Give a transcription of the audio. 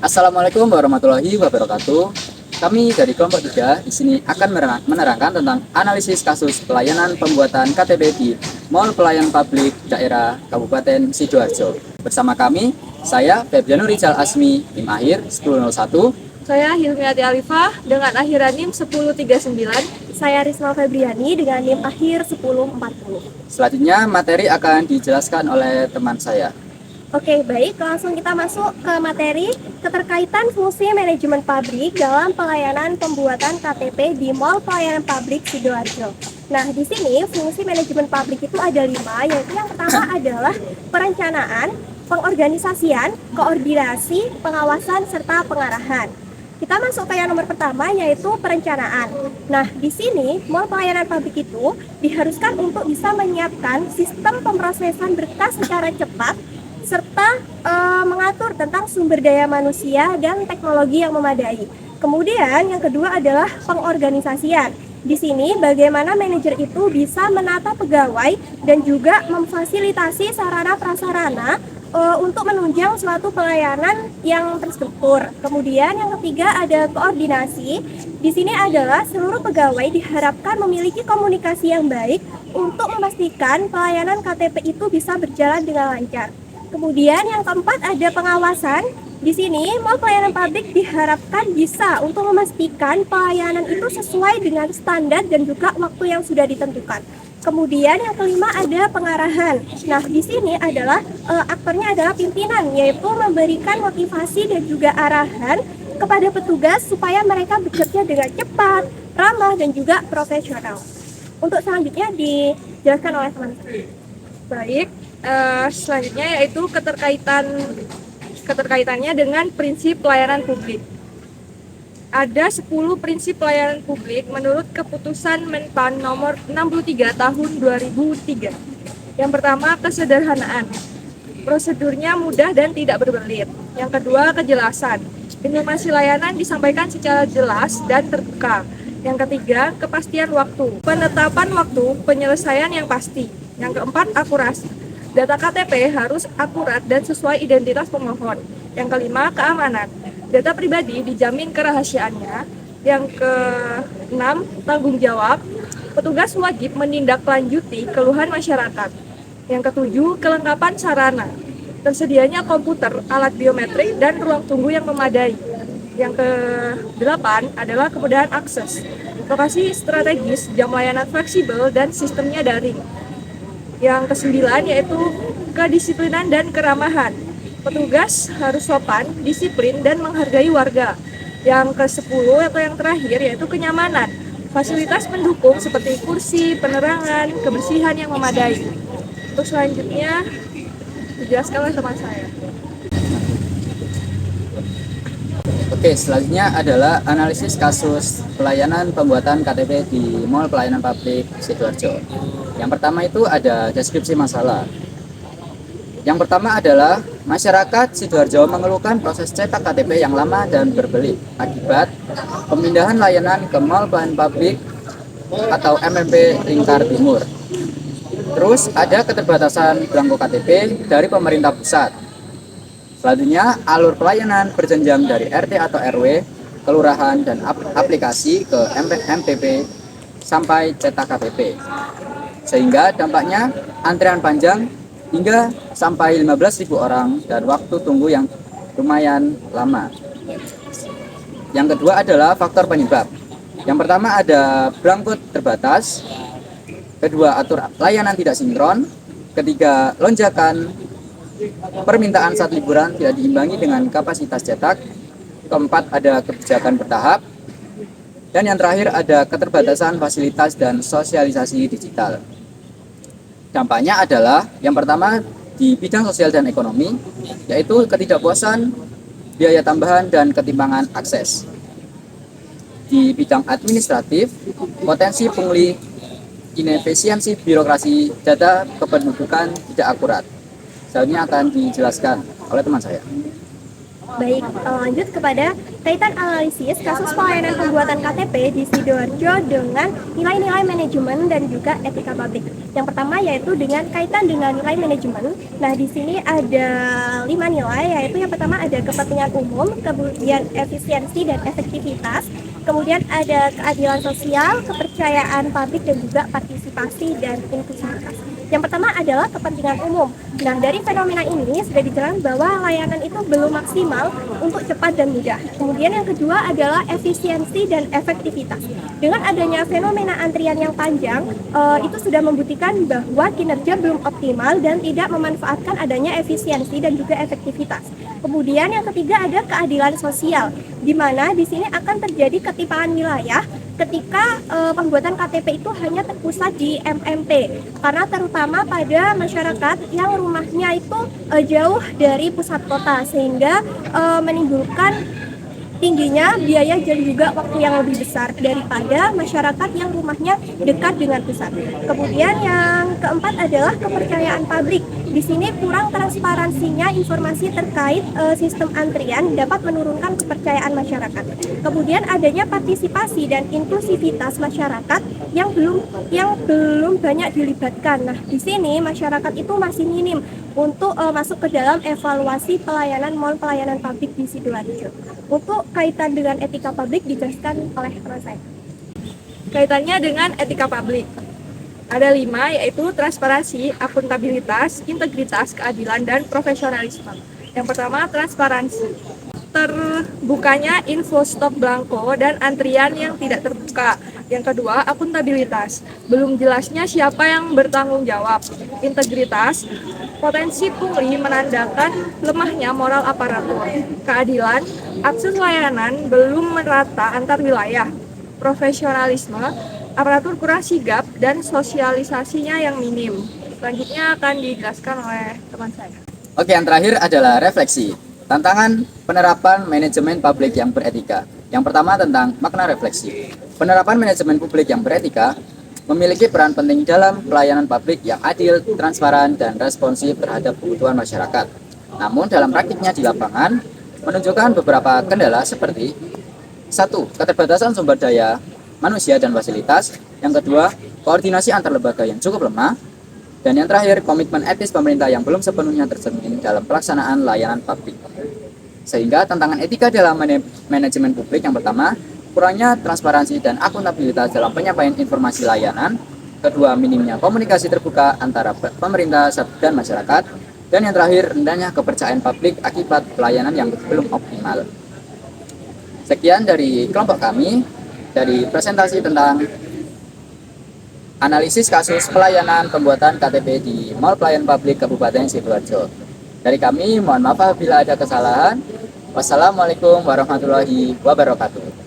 Assalamualaikum warahmatullahi wabarakatuh. Kami dari kelompok 3 di sini akan menerangkan tentang analisis kasus pelayanan pembuatan KTP di Mall Pelayanan Publik Daerah Kabupaten Sidoarjo. Bersama kami, saya Febriano Rizal Asmi, NIM akhir 1001. Saya Hilmiati Alifah dengan akhiran NIM 1039. Saya Risma Febriani dengan NIM akhir 1040. Selanjutnya materi akan dijelaskan oleh teman saya. Oke, baik, langsung kita masuk ke materi keterkaitan fungsi manajemen pabrik dalam pelayanan pembuatan KTP di Mall Pelayanan Publik Sidoarjo. Nah, di sini fungsi manajemen pabrik itu ada 5, yaitu yang pertama adalah perencanaan, pengorganisasian, koordinasi, pengawasan, serta pengarahan. Kita masuk ke yang nomor pertama, yaitu perencanaan. Nah, di sini Mall Pelayanan Publik itu diharuskan untuk bisa menyiapkan sistem pemrosesan berkas secara cepat serta mengatur tentang sumber daya manusia dan teknologi yang memadai. Kemudian yang kedua adalah pengorganisasian. Di sini bagaimana manajer itu bisa menata pegawai dan juga memfasilitasi sarana prasarana untuk menunjang suatu pelayanan yang terstruktur. Kemudian yang ketiga ada koordinasi. Di sini adalah seluruh pegawai diharapkan memiliki komunikasi yang baik untuk memastikan pelayanan KTP itu bisa berjalan dengan lancar. Kemudian yang keempat ada pengawasan. Di sini Mall Pelayanan Publik diharapkan bisa untuk memastikan pelayanan itu sesuai dengan standar dan juga waktu yang sudah ditentukan. Kemudian yang kelima ada pengarahan. Nah, di sini adalah aktornya adalah pimpinan, yaitu memberikan motivasi dan juga arahan kepada petugas supaya mereka bekerja dengan cepat, ramah dan juga profesional. Untuk selanjutnya dijelaskan oleh teman saya. Baik, selanjutnya yaitu keterkaitannya dengan prinsip pelayanan publik. Ada 10 prinsip pelayanan publik menurut keputusan Menpan nomor 63 tahun 2003. Yang pertama, kesederhanaan. Prosedurnya mudah dan tidak berbelit. Yang kedua, kejelasan. Informasi layanan disampaikan secara jelas dan terbuka. Yang ketiga, kepastian waktu. Penetapan waktu penyelesaian yang pasti. Yang keempat, akurasi. Data KTP harus akurat dan sesuai identitas pemohon. Yang kelima, keamanan. Data pribadi dijamin kerahasiaannya. Yang keenam, tanggung jawab. Petugas wajib menindaklanjuti keluhan masyarakat. Yang ketujuh, kelengkapan sarana. Tersedianya komputer, alat biometrik, dan ruang tunggu yang memadai. Yang kedelapan adalah kemudahan akses. Lokasi strategis, jam layanan fleksibel, dan sistemnya daring. Yang kesembilan yaitu kedisiplinan dan keramahan. Petugas harus sopan, disiplin, dan menghargai warga. Yang ke-10 atau yang terakhir yaitu kenyamanan. Fasilitas pendukung seperti kursi, penerangan, kebersihan yang memadai. Untuk selanjutnya dijelaskan oleh teman saya. Oke, selanjutnya adalah analisis kasus pelayanan pembuatan KTP di Mall Pelayanan Publik Sidoarjo. Yang pertama itu ada deskripsi masalah. Yang pertama adalah masyarakat Sidoarjo mengeluhkan proses cetak KTP yang lama dan berbelit akibat pemindahan layanan ke Mall Pelayanan Publik atau MMP Lingkar Timur. Terus ada keterbatasan belangko KTP dari pemerintah pusat. Selanjutnya, alur pelayanan berjenjang dari RT atau RW, kelurahan, dan aplikasi ke MPP sampai cetak KTP. Sehingga dampaknya antrian panjang hingga sampai 15.000 orang dan waktu tunggu yang lumayan lama. Yang kedua adalah faktor penyebab. Yang pertama ada belangko terbatas. Kedua, atur layanan tidak sinkron. Ketiga, lonjakan permintaan saat liburan tidak diimbangi dengan kapasitas cetak. Keempat, ada kebijakan bertahap. Dan yang terakhir ada keterbatasan fasilitas dan sosialisasi digital. Dampaknya adalah yang pertama di bidang sosial dan ekonomi, yaitu ketidakpuasan, biaya tambahan, dan ketimpangan akses. Di bidang administratif, potensi pungli, inefisiensi birokrasi, data kependudukan tidak akurat. Selanjutnya akan dijelaskan oleh teman saya. Baik, lanjut kepada kaitan analisis kasus pelayanan pembuatan KTP di Sidoarjo dengan nilai-nilai manajemen dan juga etika publik. Yang pertama yaitu dengan kaitan dengan nilai manajemen. Nah, di sini ada 5 nilai, yaitu yang pertama ada kepentingan umum, kemudian efisiensi dan efektivitas, kemudian ada keadilan sosial, kepercayaan publik, dan juga partisipasi dan inklusivitas. Yang pertama adalah kepentingan umum. Nah, dari fenomena ini sudah dijelaskan bahwa layanan itu belum maksimal untuk cepat dan mudah. Kemudian yang kedua adalah efisiensi dan efektivitas. Dengan adanya fenomena antrian yang panjang, itu sudah membuktikan bahwa kinerja belum optimal dan tidak memanfaatkan adanya efisiensi dan juga efektivitas. Kemudian yang ketiga ada keadilan sosial, di mana di sini akan terjadi ketimpangan wilayah ketika pembuatan KTP itu hanya terpusat di MMT, karena terutama pada masyarakat yang rumahnya itu jauh dari pusat kota, sehingga menimbulkan tingginya biaya dan juga waktu yang lebih besar daripada masyarakat yang rumahnya dekat dengan pusat. Kemudian yang keempat adalah kepercayaan publik. Di sini kurang transparansinya informasi terkait sistem antrian dapat menurunkan kepercayaan masyarakat. Kemudian adanya partisipasi dan inklusivitas masyarakat yang belum banyak dilibatkan. Nah, di sini masyarakat itu masih minim untuk masuk ke dalam evaluasi pelayanan mall pelayanan publik di Sidoarjo. Untuk kaitan dengan etika publik dijelaskan oleh teman saya. Kaitannya dengan etika publik. Ada 5, yaitu transparansi, akuntabilitas, integritas, keadilan, dan profesionalisme. Yang pertama, transparansi. Terbukanya info stok blanko dan antrian yang tidak terbuka. Yang kedua, akuntabilitas. Belum jelasnya siapa yang bertanggung jawab. Integritas. Potensi pungli menandakan lemahnya moral aparatur. Keadilan. Akses layanan belum merata antar wilayah. Profesionalisme. Aparatur kurang sigap dan sosialisasinya yang minim. Selanjutnya akan dijelaskan oleh teman saya. Oke, yang terakhir adalah refleksi. Tantangan penerapan manajemen publik yang beretika. Yang pertama tentang makna refleksi. Penerapan manajemen publik yang beretika memiliki peran penting dalam pelayanan publik yang adil, transparan, dan responsif terhadap kebutuhan masyarakat. Namun dalam praktiknya di lapangan menunjukkan beberapa kendala seperti 1. Keterbatasan sumber daya manusia dan fasilitas. Yang kedua, koordinasi antar lembaga yang cukup lemah. Dan yang terakhir, komitmen etis pemerintah yang belum sepenuhnya tercermin dalam pelaksanaan layanan publik. Sehingga tantangan etika dalam manajemen publik yang pertama, kurangnya transparansi dan akuntabilitas dalam penyampaian informasi layanan. Kedua, minimnya komunikasi terbuka antara pemerintah dan masyarakat. Dan yang terakhir, rendahnya kepercayaan publik akibat pelayanan yang belum optimal. Sekian dari kelompok kami, dari presentasi tentang analisis kasus pelayanan pembuatan KTP di Mall Pelayanan Publik Kabupaten Sidoarjo. Dari kami, mohon maaf apabila ada kesalahan. Wassalamualaikum warahmatullahi wabarakatuh.